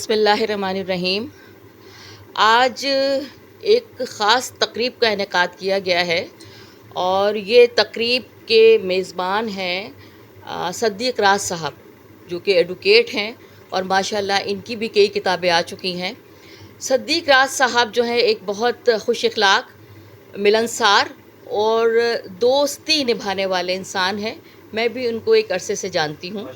بسم اللہ الرحمن الرحیم۔ آج ایک خاص تقریب کا انعقاد کیا گیا ہے اور یہ تقریب کے میزبان ہیں صدیق راز صاحب، جو کہ ایڈوکیٹ ہیں اور ماشاءاللہ ان کی بھی کئی کتابیں آ چکی ہیں۔ صدیق راز صاحب جو ہیں ایک بہت خوش اخلاق، ملنسار اور دوستی نبھانے والے انسان ہیں۔ میں بھی ان کو ایک عرصے سے جانتی ہوں۔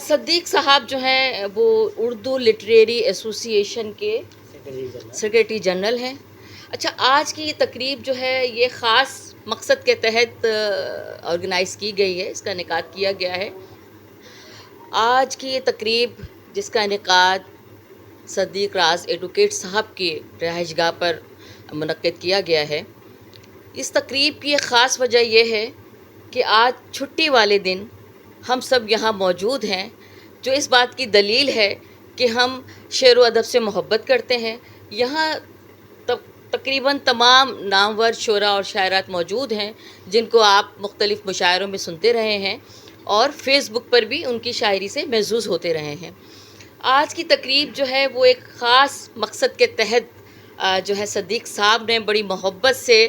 صدیق صاحب جو ہیں وہ اردو لٹریری ایسوسی ایشن کے سیکریٹری جنرل ہیں۔ اچھا، آج کی یہ تقریب جو ہے یہ خاص مقصد کے تحت آرگنائز کی گئی ہے، اس کا انعقاد کیا گیا ہے۔ آج کی یہ تقریب جس کا انعقاد صدیق راز ایڈوکیٹ صاحب کی رہائش گاہ پر منعقد کیا گیا ہے، اس تقریب کی ایک خاص وجہ یہ ہے کہ آج چھٹی والے دن ہم سب یہاں موجود ہیں، جو اس بات کی دلیل ہے کہ ہم شعر و ادب سے محبت کرتے ہیں۔ یہاں تقریباً تمام نامور شعراء اور شاعرات موجود ہیں جن کو آپ مختلف مشاعروں میں سنتے رہے ہیں اور فیس بک پر بھی ان کی شاعری سے محظوظ ہوتے رہے ہیں۔ آج کی تقریب جو ہے وہ ایک خاص مقصد کے تحت جو ہے صدیق صاحب نے بڑی محبت سے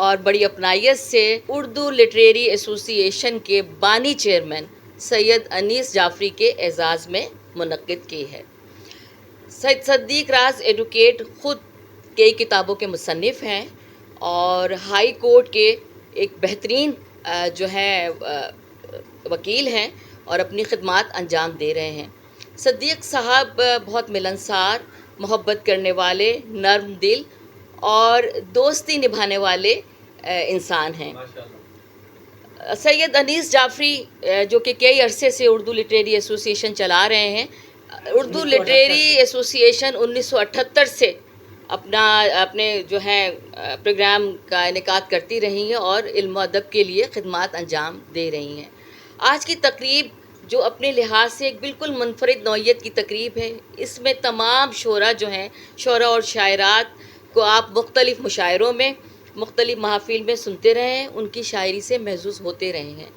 اور بڑی اپنائیت سے اردو لٹریری ایسوسی ایشن کے بانی چیئرمین سید انیس جعفری کے اعزاز میں منعقد کی ہے۔ سید صدیق راز ایڈوکیٹ خود کئی کتابوں کے مصنف ہیں اور ہائی کورٹ کے ایک بہترین جو ہے وکیل ہیں اور اپنی خدمات انجام دے رہے ہیں۔ صدیق صاحب بہت ملنسار، محبت کرنے والے، نرم دل اور دوستی نبھانے والے انسان ہیں۔ سید انیس جعفری جو کہ کئی عرصے سے اردو لٹریری ایسوسی ایشن چلا رہے ہیں، اردو لٹریری ایسوسی ایشن 1978 سے اپنے جو ہے پروگرام کا انعقاد کرتی رہی ہیں اور علم و ادب کے لیے خدمات انجام دے رہی ہیں۔ آج کی تقریب جو اپنے لحاظ سے ایک بالکل منفرد نوعیت کی تقریب ہے، اس میں تمام شعراء جو ہیں، شعراء اور شاعرات کو آپ مختلف مشاعروں میں، مختلف محافل میں سنتے رہے ہیں، ان کی شاعری سے محظوظ ہوتے رہے ہیں۔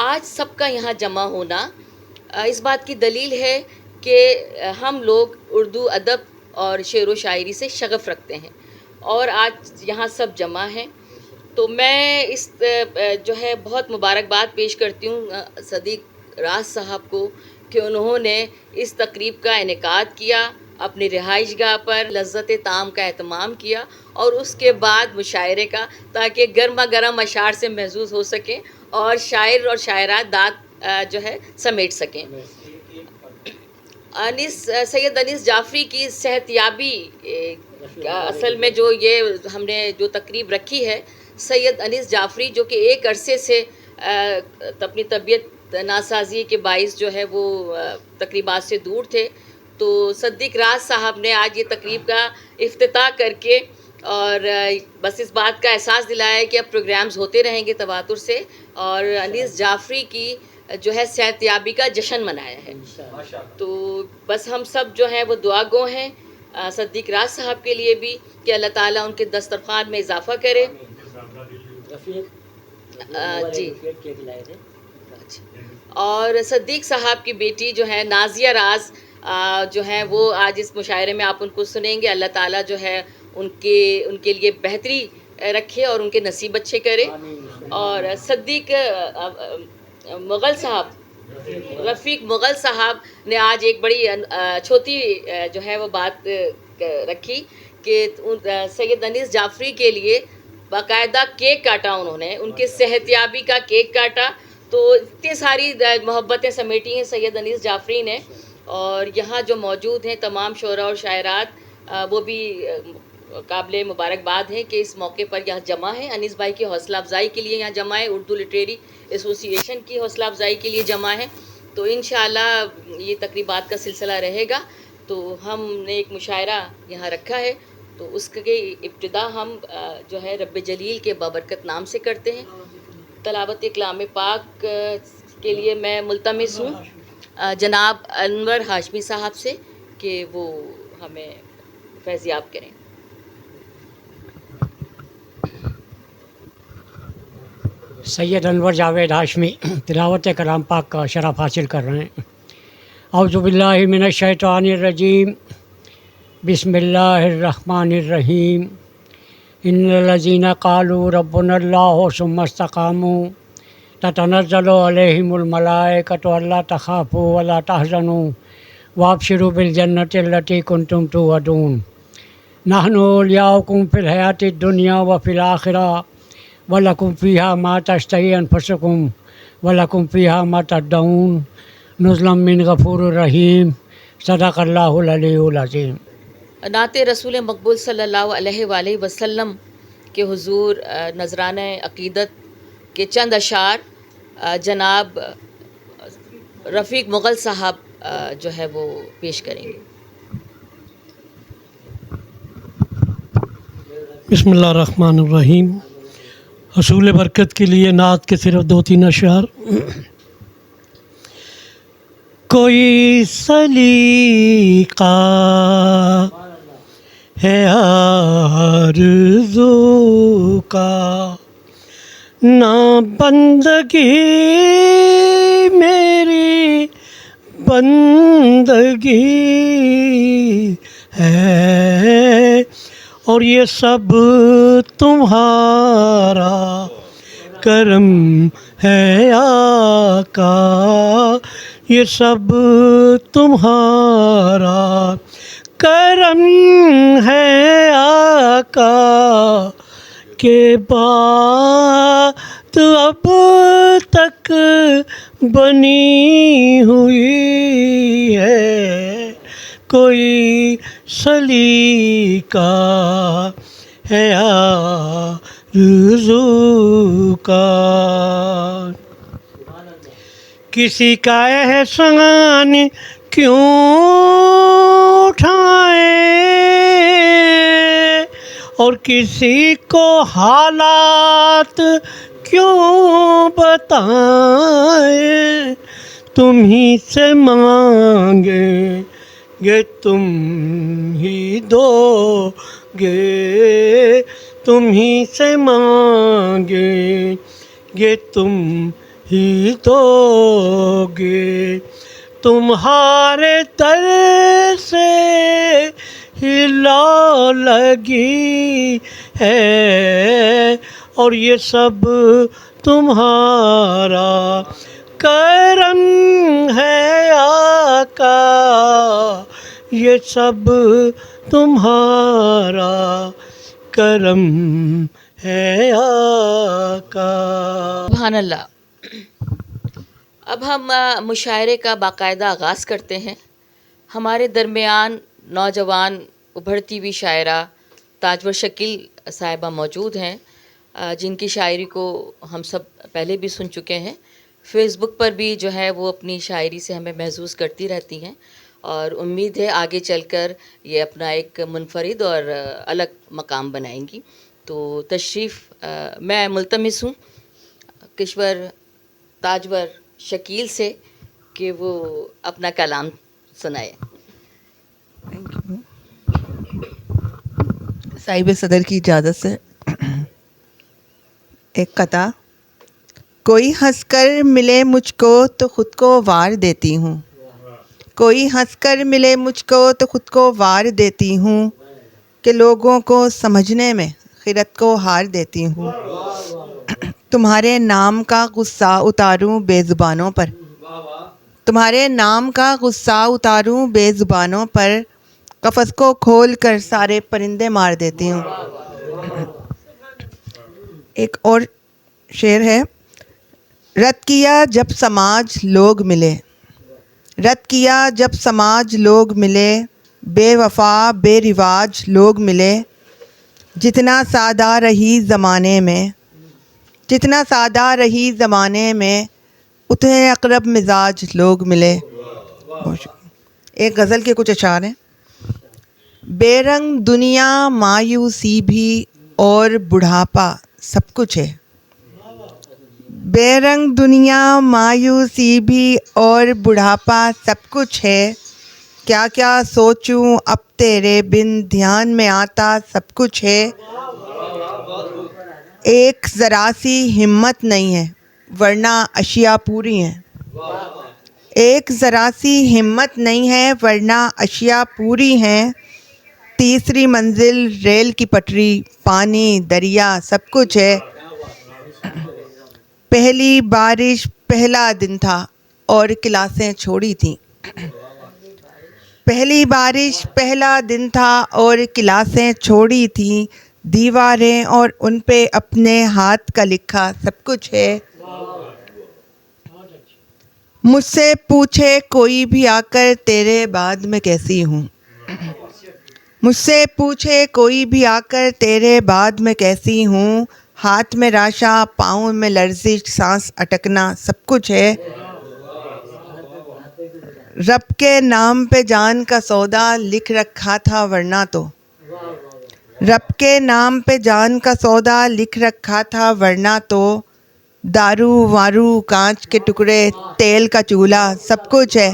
آج سب کا یہاں جمع ہونا اس بات کی دلیل ہے کہ ہم لوگ اردو ادب اور شعر و شاعری سے شغف رکھتے ہیں اور آج یہاں سب جمع ہیں۔ تو میں اس جو ہے بہت مبارکباد پیش کرتی ہوں صدیق راز صاحب کو کہ انہوں نے اس تقریب کا انعقاد کیا، اپنی رہائش گاہ پر لذت طعام کا اہتمام کیا اور اس کے بعد مشاعرے کا، تاکہ گرما گرم اشعار سے محظوظ ہو سکیں اور شاعر اور شاعرات داد جو ہے سمیٹ سکیں۔ سید انیس جعفری کی صحت یابی اصل میں جو یہ ہم نے جو تقریب رکھی ہے، سید انیس جعفری جو کہ ایک عرصے سے اپنی طبیعت ناسازی کے باعث جو ہے وہ تقریبات سے دور تھے، تو صدیق راز صاحب نے آج یہ تقریب کا افتتاح کر کے اور بس اس بات کا احساس دلایا ہے کہ اب پروگرامز ہوتے رہیں گے تواتر سے، اور انیس جعفری کی جو ہے صحت یابی کا جشن منایا ہے۔ تو بس ہم سب جو ہیں وہ دعا گو ہیں صدیق راز صاحب کے لیے بھی کہ اللہ تعالیٰ ان کے دسترخوان میں اضافہ کرے۔ جی، اور صدیق صاحب کی بیٹی جو ہے نازیہ راز جو ہیں وہ آج اس مشاعرے میں آپ ان کو سنیں گے۔ اللہ تعالیٰ جو ہے ان کے لیے بہتری رکھے اور ان کے نصیب اچھے کرے۔ اور صدیق مغل صاحب، رفیق مغل صاحب نے آج ایک بڑی چھوٹی جو ہے وہ بات رکھی کہ سید انیس جعفری کے لیے باقاعدہ کیک کاٹا، انہوں نے ان کے صحت یابی کا کیک کاٹا۔ تو اتنی ساری محبتیں سمیٹی ہیں سید انیس جعفری نے، اور یہاں جو موجود ہیں تمام شعراء اور شاعرات وہ بھی قابل مبارکباد ہیں کہ اس موقع پر یہاں جمع ہیں۔ انیس بھائی کی حوصلہ افزائی کے لیے یہاں جمع ہے، اردو لٹریری ایسوسی ایشن کی حوصلہ افزائی کے لیے جمع ہے۔ تو انشاءاللہ یہ تقریبات کا سلسلہ رہے گا۔ تو ہم نے ایک مشاعرہ یہاں رکھا ہے، تو اس کی ابتدا ہم جو ہے رب جلیل کے بابرکت نام سے کرتے ہیں۔ تلاوت کلام پاک کے لیے میں ملتمس ہوں جناب انور ہاشمی صاحب سے کہ وہ ہمیں فیضیاب کریں۔ سید انور جاوید ہاشمی تلاوت کلام پاک کا شرف حاصل کر رہے ہیں۔ اعوذ باللہ من الشیطان الرجیم بسم اللہ الرحمن الرحیم ان الذین قالوا ربنا اللہ ثم استقاموا تتنزل علیہم الملائکۃ الا تخافوا ولا تحزنوا وابشروا بالجنۃ التی کنتم توعدون نحن اولیاؤکم فی الحیاۃ الدنیا وفی الآخرہ ولکم فیہا ما تشتہی انفسکم ولکم فیہا ما تدعون نزلا من غفور الرحیم صدق اللہ العلی العظیم۔ نعت رسول مقبول صلی اللہ علیہ وآلہ وسلم کے حضور نذرانہ عقیدت کے چند اشعار جناب رفیق مغل صاحب جو ہے وہ پیش کریں گے۔ بسم اللہ الرحمن الرحیم۔ حصول برکت کے لیے نعت کے صرف 2-3 اشعار۔ کوئی سلیقہ ہے آرزو کا نہ بندگی میری بندگی ہے اور یہ سب تمہارا کرم ہے آقا، یہ سب تمہارا کرم ہے آقا، کہ بات اب تک بنی ہوئی ہے، کوئی سلیقہ ہے آرزو کا۔ کسی کا احسان کیوں اٹھائیں اور کسی کو حالات کیوں بتائیں، تم ہی سے مانگیں گے تم ہی دو گے، تم ہی سے مانگیں گے تم ہی دو گے، تمہارے در سے ہی لو لگی ہے اور یہ سب تمہارا کرم ہے آقا، یہ سب تمہارا کرم ہے آقا۔ سبحان اللہ۔ اب ہم مشاعرے کا باقاعدہ آغاز کرتے ہیں۔ ہمارے درمیان نوجوان ابھرتی ہوئی شاعرہ تاجور شکیل صاحبہ موجود ہیں، جن کی شاعری کو ہم سب پہلے بھی سن چکے ہیں۔ فیس بک پر بھی جو ہے وہ اپنی شاعری سے ہمیں محظوظ کرتی رہتی ہیں، اور امید ہے آگے چل کر یہ اپنا ایک منفرد اور الگ مقام بنائیں گی۔ تو تشریف میں ملتمس ہوں کشور تاجور شکیل سے کہ وہ اپنا کلام سنائے۔ صاحب صدر کی اجازت سے ایک قطعہ۔ کوئی ہنس کر ملے مجھ کو تو خود کو وار دیتی ہوں، کوئی ہنس کر ملے مجھ کو تو خود کو وار دیتی ہوں، کہ لوگوں کو سمجھنے میں خیرت کو ہار دیتی ہوں، تمہارے نام کا غصہ اتاروں بے زبانوں پر، تمہارے نام کا غصہ اتاروں بے زبانوں پر، قفس کو کھول کر سارے پرندے مار دیتی ہوں۔ ایک اور شعر ہے۔ رد کیا جب سماج لوگ ملے، رد کیا جب سماج لوگ ملے، بے وفا بے رواج لوگ ملے، جتنا سادہ رہی زمانے میں، جتنا سادہ رہی زمانے میں، اتنے اقرب مزاج لوگ ملے۔ ایک غزل کے کچھ اشعار ہیں۔ بے رنگ دنیا مایوسی بھی اور بڑھاپا سب کچھ ہے، بے رنگ دنیا مایوسی بھی اور بڑھاپا سب کچھ ہے، کیا کیا سوچوں اب تیرے بن دھیان میں آتا سب کچھ ہے، ایک ذرا سی ہمت نہیں ہے ورنہ اشیاء پوری ہیں، ایک ذرا سی ہمت نہیں ہے ورنہ اشیاء پوری ہیں، تیسری منزل ریل کی پٹری، پانی دریا سب کچھ ہے۔ پہلی بارش پہلا دن تھا اور کلاسیں چھوڑی تھیں، پہلی بارش پہلا دن تھا اور کلاسیں چھوڑی تھیں، دیواریں اور ان پہ اپنے ہاتھ کا لکھا سب کچھ ہے۔ مجھ سے پوچھے کوئی بھی آ کر تیرے بعد میں کیسی ہوں، مجھ سے پوچھے کوئی بھی آ کر تیرے بعد میں کیسی ہوں، ہاتھ میں راشا پاؤں میں لرزش سانس اٹکنا سب کچھ ہے۔ رب کے نام پہ جان کا سودا لکھ رکھا تھا ورنہ تو، رب کے نام پہ جان کا سودا لکھ رکھا تھا ورنہ تو، دارو وارو کانچ کے ٹکڑے تیل کا چولہا سب کچھ ہے۔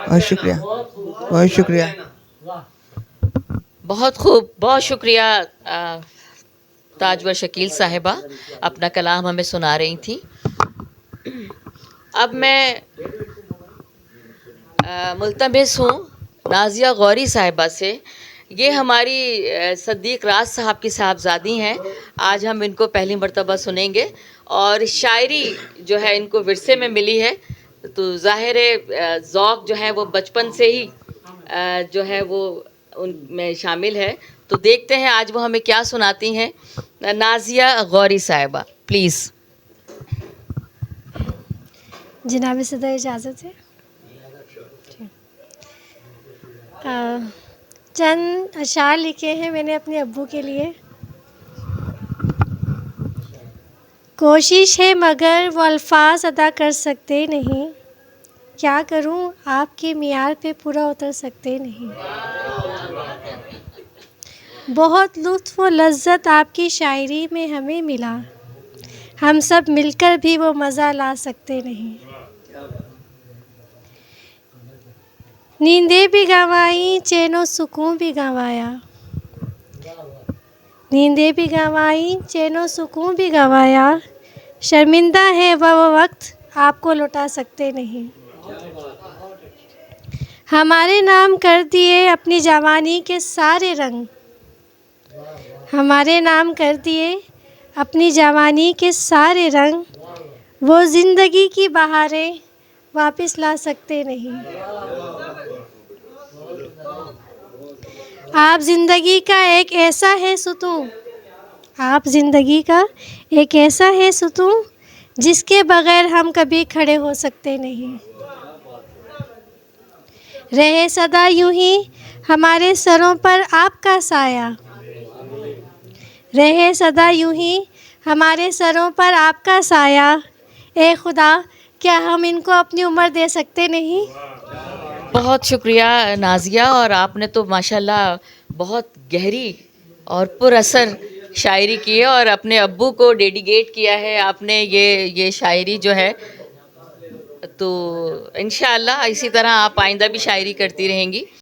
بہت شکریہ، بہت شکریہ۔ بہت خوب، بہت شکریہ تاجور شکیل صاحبہ، اپنا کلام ہمیں سنا رہی تھیں۔ اب میں ملتمس ہوں نازیہ غوری صاحبہ سے، یہ ہماری صدیق راز صاحب کی صاحبزادی ہیں، آج ہم ان کو پہلی مرتبہ سنیں گے، اور شاعری جو ہے ان کو ورثے میں ملی ہے، تو ظاہر ذوق جو ہے وہ بچپن سے ہی جو ہے وہ ان میں شامل ہے، تو دیکھتے ہیں آج وہ ہمیں کیا سناتی ہیں۔ نازیہ غوری صاحبہ پلیز۔ جناب صدر اجازت ہے؟ چند اشعار لکھے ہیں میں نے اپنے ابو کے لیے۔ کوشش ہے مگر وہ الفاظ ادا کر سکتے نہیں، کیا کروں آپ کے معیار پہ پورا اتر سکتے نہیں۔ بہت لطف و لذت آپ کی شاعری میں ہمیں ملا، ہم سب مل کر بھی وہ مزہ لا سکتے نہیں۔ نیندیں بھی گنوائیں چین و سکون بھی گنوایا، نیندیں بھی گنوائیں چین و سکون بھی گنوایا، شرمندہ ہے وہ وقت آپ کو لوٹا سکتے نہیں۔ ہمارے نام کر دیے اپنی جوانی کے سارے رنگ، ہمارے نام کر دیے اپنی جوانی کے سارے رنگ، وہ زندگی کی بہاریں واپس لا سکتے نہیں۔ آپ زندگی کا ایک ایسا ہے ستون، آپ زندگی کا ایک ایسا ہے ستون، جس کے بغیر ہم کبھی کھڑے ہو سکتے نہیں۔ رہے سدا یوں ہی ہمارے سروں پر آپ کا سایہ، رہے سدا یوں ہی ہمارے سروں پر آپ کا سایہ، اے خدا کیا ہم ان کو اپنی عمر دے سکتے نہیں؟ بہت شکریہ نازیہ، اور آپ نے تو ماشاءاللہ بہت گہری اور پر اثر شاعری کی ہے، اور اپنے ابو کو ڈیڈیکیٹ کیا ہے آپ نے یہ شاعری جو ہے، تو انشاءاللہ اسی طرح آپ آئندہ بھی شاعری کرتی رہیں گی۔